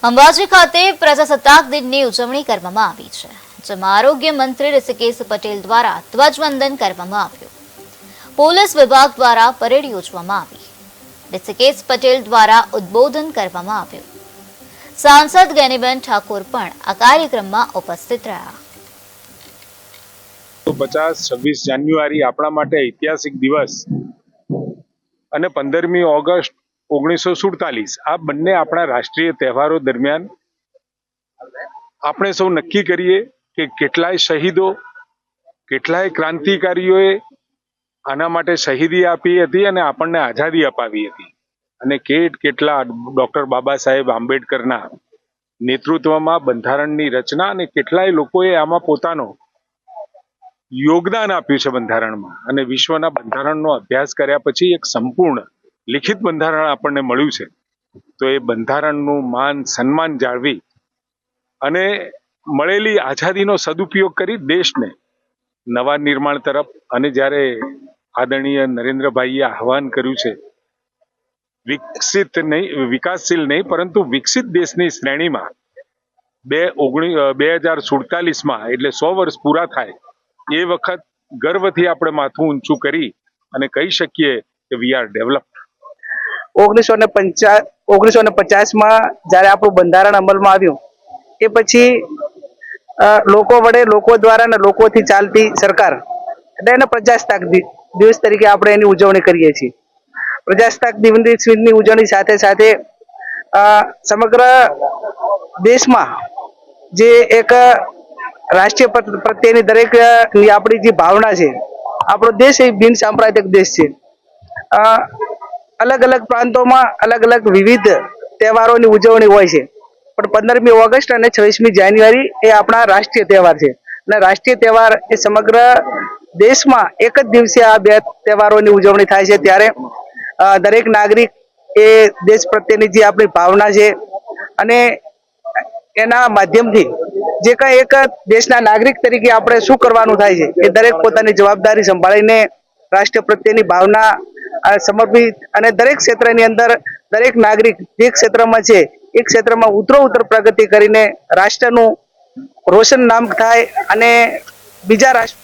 અંબાજી ખાતે પ્રજાસત્તાક દિનની ઉજવણી કરવામાં આવી છે, જેમાં આરોગ્ય મંત્રી ઋષિકેશ પટેલ દ્વારા ધ્વજવંદન કરવામાં આવ્યું. પોલીસ વિભાગ દ્વારા પરેડ યોજવામાં આવી. ઋષિકેશ પટેલ દ્વારા ઉદ્બોધન કરવામાં આવ્યું. સાંસદ ગેનીબેન ઠાકોર પણ આ કાર્યક્રમમાં ઉપસ્થિત રહ્યા. 26 જાન્યુઆરી આપણા માટે ઐતિહાસિક દિવસ અને 15મી ઓગસ્ટ 1947 આ બંને આપણા રાષ્ટ્રીય તહેવારો દરમિયાન આપણે સૌ નક્કી કરીએ કે કેટલાય શહીદો, કેટલાય ક્રાંતિકારીઓએ આના માટે શહીદી આપી હતી અને આપણને આઝાદી અપાવી હતી. અને કેટલા ડોક્ટર બાબા સાહેબ આંબેડકરના નેતૃત્વમાં બંધારણની રચના અને કેટલાય લોકોએ આમાં પોતાનો યોગદાન આપ્યું છે બંધારણમાં. અને વિશ્વના બંધારણનો અભ્યાસ કર્યા પછી એક સંપૂર્ણ લિખિત બંધારણ આપણને મળ્યું છે. તો એ બંધારણનું માન સન્માન જાળવી અને મળેલી આઝાદીનો સદુપયોગ કરી દેશને નવા નિર્માણ તરફ, અને જ્યારે આદરણીય નરેન્દ્રભાઈએ આહવાન કર્યું છે વિકાસશીલ નહીં પરંતુ વિકસિત દેશની શ્રેણીમાં 2047માં એટલે 100 વર્ષ પૂરા થાય એ વખત ગર્વથી આપણે માથું ઊંચું કરી અને કહી શકીએ કે વી આર ડેવલપ્ડ. 1950માં જ્યારે આપણું બંધારણ અમલમાં આવ્યું એ પછી લોકો વડે, લોકો દ્વારા અને લોકોથી ચાલતી સરકાર એટલે એને પ્રજાસત્તાક દિવસ તરીકે આપણે એની ઉજવણી કરીએ છીએ. પ્રજાસત્તાક દિવસની ઉજવણી સાથે સાથે સમગ્ર દેશમાં જે એક રાષ્ટ્રીય પ્રત્યેની દરેક આપણી જે ભાવના છે, આપણો દેશ એ બિન સાંપ્રદાયિક દેશ છે. અલગ અલગ પ્રાંતોમાં અલગ અલગ વિવિધ તહેવારોની ઉજવણી હોય છે, પણ 15મી ઓગસ્ટ અને 26મી જાન્યુઆરી એ આપણા રાષ્ટ્રીય તહેવાર છે. અને રાષ્ટ્રીય તહેવાર એ સમગ્ર દેશમાં એક જ દિવસે આ બે તહેવારોની ઉજવણી થાય છે. ત્યારે દરેક નાગરિક એ દેશ પ્રત્યેની જે આપણી ભાવના છે અને એના માધ્યમથી જે કંઈ એક દેશના નાગરિક તરીકે આપણે શું કરવાનું થાય છે એ દરેક પોતાની જવાબદારી સંભાળીને રાષ્ટ્ર પ્રત્યેની ભાવના સમર્પિત અને દરેક ક્ષેત્રની અંદર દરેક નાગરિક જે ક્ષેત્રમાં છે એ ક્ષેત્રમાં ઉત્તરોત્તર પ્રગતિ કરીને રાષ્ટ્રનું રોશન નામ થાય અને બીજા રાષ્ટ્ર